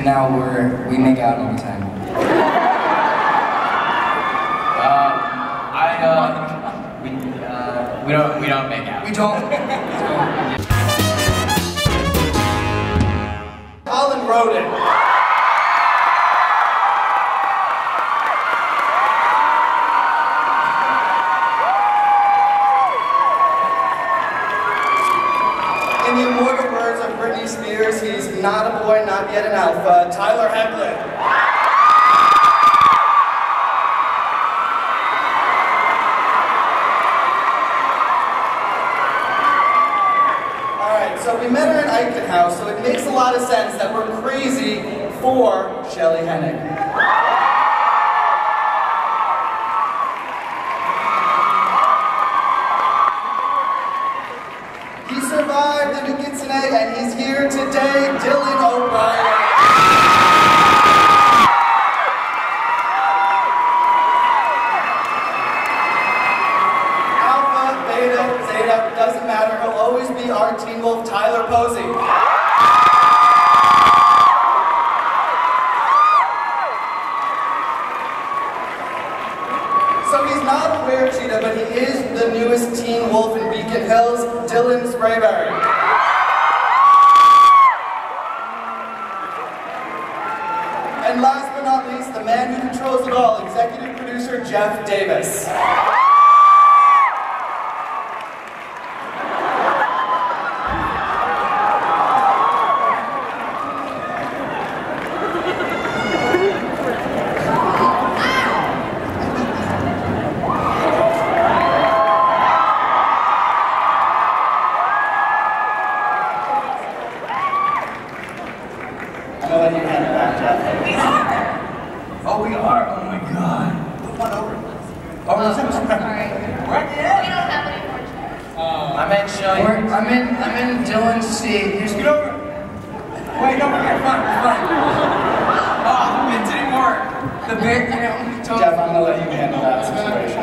now we make out all the time. We don't make out. We don't. Holland, Roden. In the immortal words of Britney Spears, he's not a boy, not yet an alpha, Tyler Hoechlin. So we met her in Eichen House, so it makes a lot of sense that we're crazy for Shelley Hennig. He survived the New Kitson egg, and he's here today, Dylan O'Brien. Doesn't matter, he'll always be our Teen Wolf, Tyler Posey. So he's not a were-cheetah, but he is the newest Teen Wolf in Beacon Hills, Dylan Sprayberry. And last but not least, the man who controls it all, executive producer Jeff Davis. Oh, we are? Oh my god. Put one over. Oh, sorry. We're at the end. We don't have any more chairs. I'm in Shelley. I'm in Dylan's seat. Just get over. Wait, no, we're fine. Oh, it didn't work. The big, Jeff, I'm gonna let you handle that situation.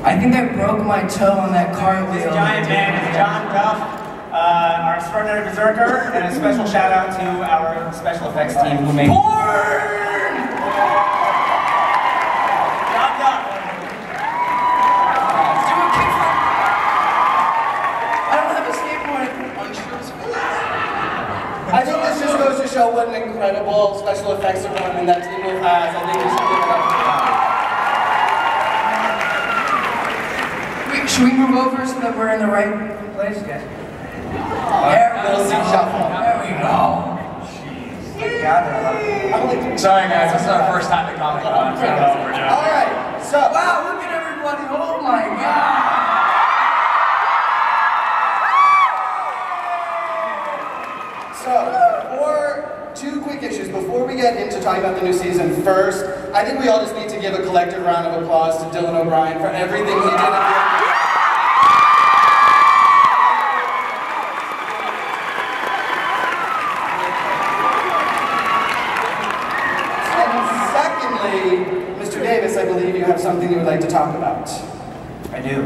I think I broke my toe on that cartwheel. This giant man is John Duff, our extraordinary berserker, and a special shout out to our special effects team who made Porn! John Duff. Do a kickflip. I don't have a skateboard. I think this just goes to show what an incredible special effects department that Teen Wolf has. I think we should give it up to them. Wait, should we move over so that we're in the right place, guys? Little seat shuffle. There we go. Sorry guys, this is our first time at ComicCon. Alright, so. Wow, look at everybody. Oh my god. So, for two quick issues, before we get into talking about the new season, first, I think we all just need to give a collective round of applause to Dylan O'Brien for everything he did at the Mr. Davis, I believe you have something you would like to talk about. I do.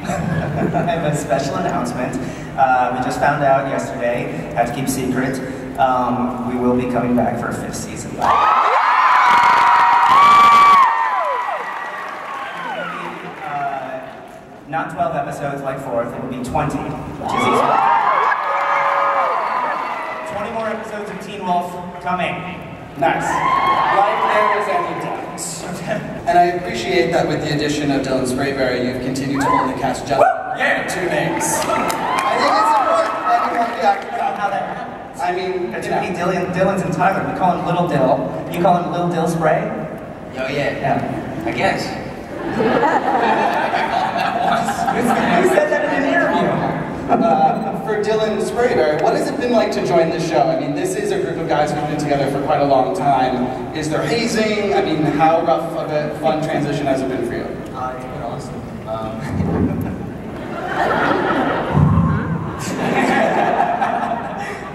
I have a special announcement. We just found out yesterday, have to keep secret, we will be coming back for a 5th season. Not 12 episodes like 4th, it will be 20, which is easy. 20 more episodes of Teen Wolf coming. Nice. Like there is any doubt. And I appreciate that with the addition of Dylan Sprayberry, you've continued to only cast just 2 names. I think it's important for anyone to be active. How that happens. I mean, It's gonna be Dylan's and Tyler. We call him Little Dill. You call him Little Dill Spray? Oh yeah. I guess. You said that in an interview. For Dylan Sprayberry, what has it been like to join this show? I mean, this is a group of guys who've been together for quite a long time. Is there hazing? I mean, how rough of a fun transition has it been for you? It's been awesome.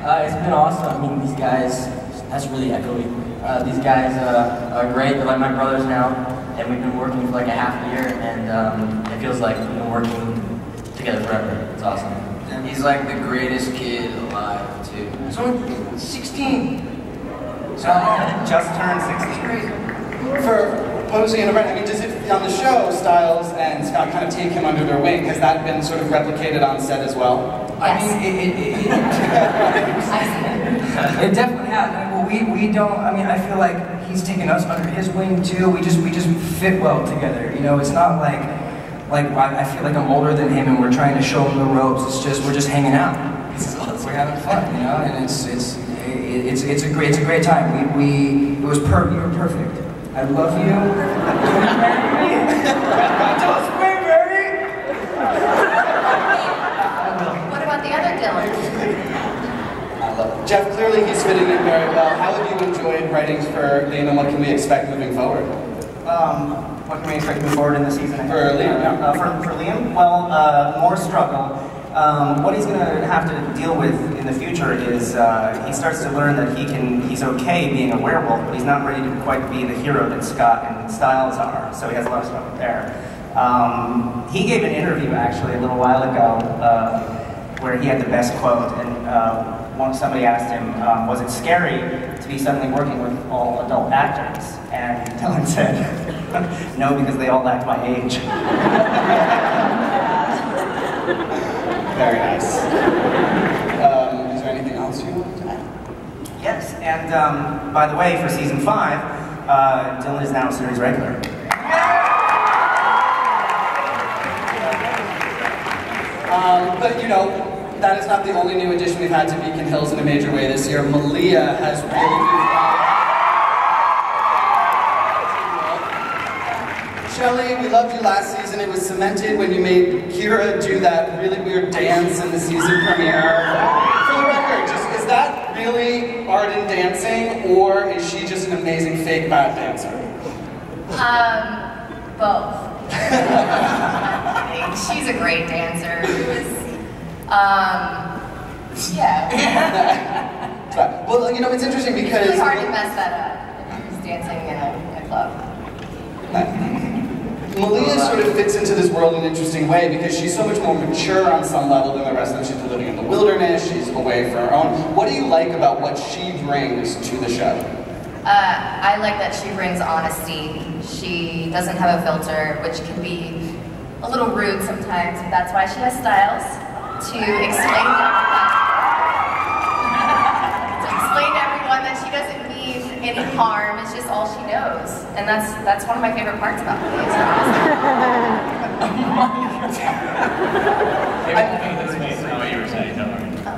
It's been awesome. I mean, these guys, that's really echoey. These guys are great. They're like my brothers now, and we've been working for like a half a year, and it feels like we've been working together forever. It's awesome. And He's like the greatest kid alive, too. He's only 16. So, just turned 16. For Posey and Roden, I mean, does it, on the show, Styles and Scott kind of take him under their wing? Has that been sort of replicated on set as well? Yes. I mean, I see. it definitely has. I mean, well, we don't. I mean, I feel like he's taken us under his wing too. We just fit well together. You know, it's not like I feel like I'm older than him and we're trying to show him the ropes. It's just we're just hanging out. We're having fun, you know, and it's a great time. You were perfect. I love you. Don't scream, baby. What about the other Dylan? I love it. Jeff, clearly he's fitting in very well. How have you enjoyed writing for Liam, and what can we expect moving forward? What can we expect moving forward in the season? For Liam? For Liam? Well, more struggle. What he's going to have to deal with in the future is he starts to learn that he's okay being a werewolf, but he's not ready to quite be the hero that Scott and Styles are, so he has a lot of struggle there. He gave an interview actually a little while ago where he had the best quote, and somebody asked him, was it scary to be suddenly working with all adult actors? And Dylan said, no, because they all lack my age. Very nice. Is there anything else you want to add? Yes, and by the way, for season 5, Dylan is now a series regular. But you know, that is not the only new addition we've had to Beacon Hills in a major way this year. Malia has really moved on. Shelley, we loved you last season. It was cemented when you made Kira do that really weird dance in the season premiere. For the record, is that really Arden dancing, or is she just an amazing fake bad dancer? Both. She's a great dancer. It was, yeah. Well, you know, it's interesting because... It's really hard to mess that up. It's dancing in a club. Malia sort of fits into this world in an interesting way because she's so much more mature on some level than the rest of them. She's living in the wilderness, she's away for her own. What do you like about what she brings to the show? I like that she brings honesty. She doesn't have a filter, which can be a little rude sometimes, but that's why she has Styles, to explain to everyone that she doesn't mean any harm. It's just all she knows, and that's one of my favorite parts about her.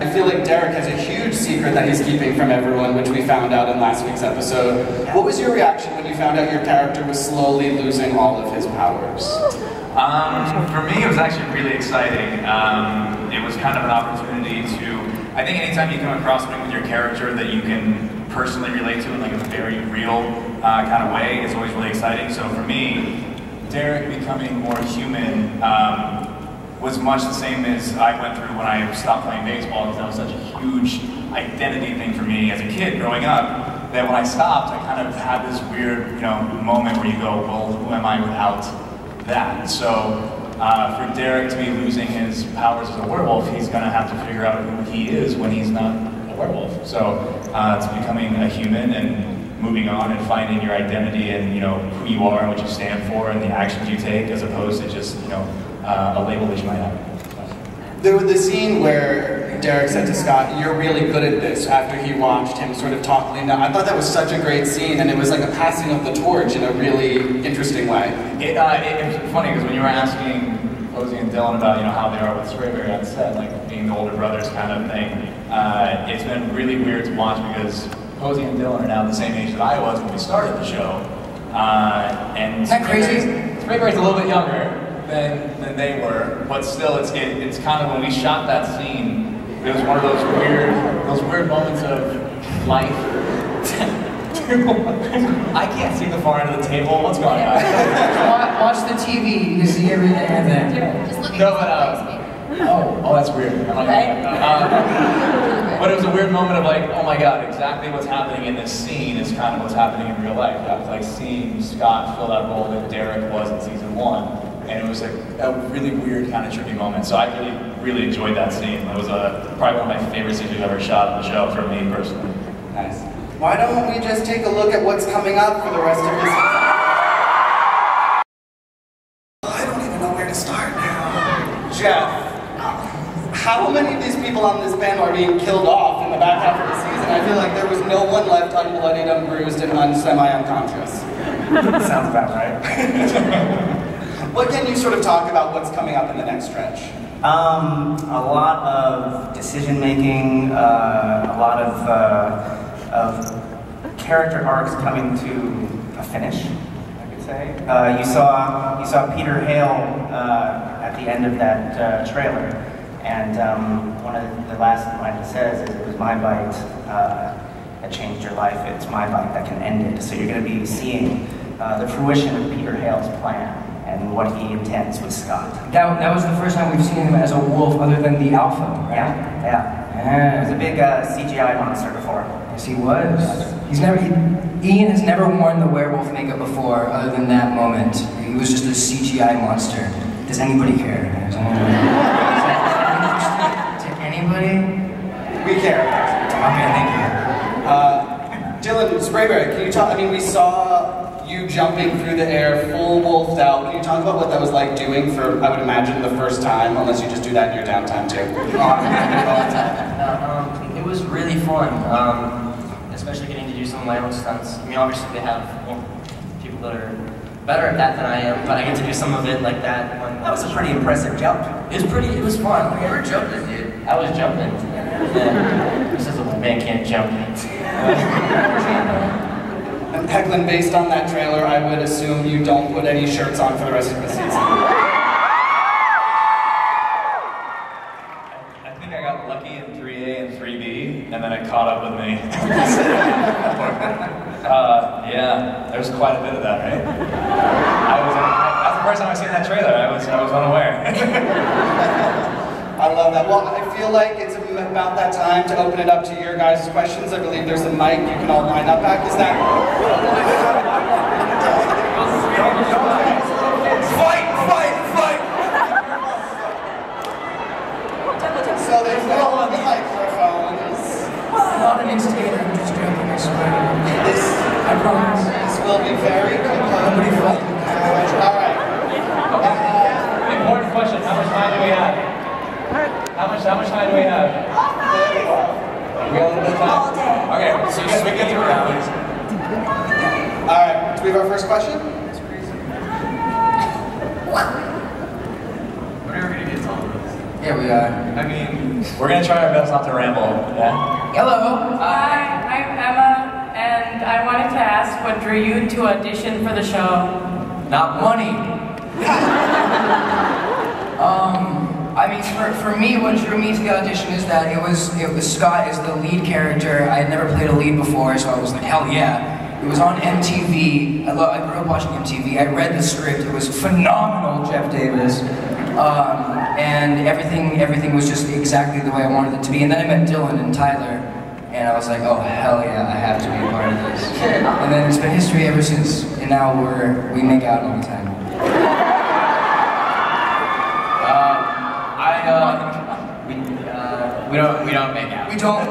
I feel like Derek has a huge secret that he's keeping from everyone, which we found out in last week's episode. What was your reaction when you found out your character was slowly losing all of his powers? For me, it was actually really exciting. It was kind of an opportunity to, I think anytime you come across something with your character that you can personally relate to in like a very real kind of way, it's always really exciting. So for me, Derek becoming more human was much the same as I went through when I stopped playing baseball, because that was such a huge identity thing for me as a kid growing up, that when I stopped, I kind of had this weird, you know, moment where you go, well, who am I without that? So for Derek to be losing his powers as a werewolf, he's going to have to figure out who he is when he's not a werewolf. So it's becoming a human and moving on and finding your identity and, you know, who you are and what you stand for and the actions you take, as opposed to just, you know, a label that you might have. There was the scene where Derek said to Scott, "You're really good at this," after he watched him sort of talk Liam down. I thought that was such a great scene, and it was like a passing of the torch in a really interesting way. It was funny, because when you were asking Posey and Dylan about, you know, how they are with Sprayberry on set, like being the older brothers kind of thing, it's been really weird to watch, because Posey and Dylan are now the same age that I was when we started the show. And Isn't that crazy? Sprayberry's a little bit younger than they were, but still, it's kind of, when we shot that scene, it was one of those weird moments of life. I can't see the far end of the table. What's going on? Watch the TV. You can see everything in there. Just look at No, but oh, that's weird. But it was a weird moment of like, oh my god, exactly what's happening in this scene is kind of what's happening in real life. I was like seeing Scott fill that role that Derek was in season 1. And it was like a really weird kind of trippy moment. So I really really enjoyed that scene. That was probably one of my favorite scenes we've ever shot on the show for me personally. Nice. Why don't we just take a look at what's coming up for the rest of this season? I don't even know where to start now. Jeff, how many of these people on this panel are being killed off in the back half of the season? I feel like there was no one left unbloodied, unbruised, and semi-unconscious. Sounds about right. What can you sort of talk about what's coming up in the next stretch? A lot of decision making, a lot of character arcs coming to a finish, I could say. You saw Peter Hale at the end of that trailer, and one of the last line he says is, "It was my bite that changed your life. It's my bite that can end it." So you're going to be seeing the fruition of Peter Hale's plan and what he intends with Scott. That was the first time we've seen him as a wolf other than the alpha, right? Yeah. He was a big CGI monster before. Yes, he was. Ian has never worn the werewolf makeup before other than that moment. He was just a CGI monster. Does anybody care? Is that to anybody? We care. Okay, thank you. Dylan Sprayberry, can you talk? I mean, we saw you jumping through the air, full wolfed out. Can you talk about what that was like doing for, I would imagine, the first time, unless you just do that in your downtime too? It was really fun, especially getting to do some of my own stunts. I mean, obviously they have people that are better at that than I am, but I get to do some of it like that. That was a pretty impressive jump. It was fun. You were jumping, dude. I was jumping. Who says a man can't jump? And Hoechlin, based on that trailer, I would assume you don't put any shirts on for the rest of the season. I think I got lucky in 3A and 3B, and then it caught up with me. Yeah, there was quite a bit of that, right? That's the first time I've seen that trailer. I was unaware. I love that. Well, I feel like it's about that time to open it up to your guys' questions. I believe there's a mic you can all line up back. Is that... Fight! So there's no on the microphones. I'm not an instigator, I'm just joking, I swear. I promise. This will be very Nobody fight. All right. Important question, how much time do we have? How much time do we have? We got a little bit of time? All day. Okay, so we get through rounds. All right, do we have our first question? What are we going to get told? Yeah, we are. I mean, we're going to try our best not to ramble, yeah? Hello. Hi, I'm Emma, and I wanted to ask what drew you to audition for the show? Not money. I mean, for me, what drew me to the audition is that it was Scott is the lead character. I had never played a lead before, so I was like, hell yeah. It was on MTV. I grew up watching MTV. I read the script. It was phenomenal, Jeff Davis. And everything was just exactly the way I wanted it to be. And then I met Dylan and Tyler, and I was like, oh hell yeah, I have to be a part of this. And then it's been history ever since. And now we make out all the time. We don't make out. We don't.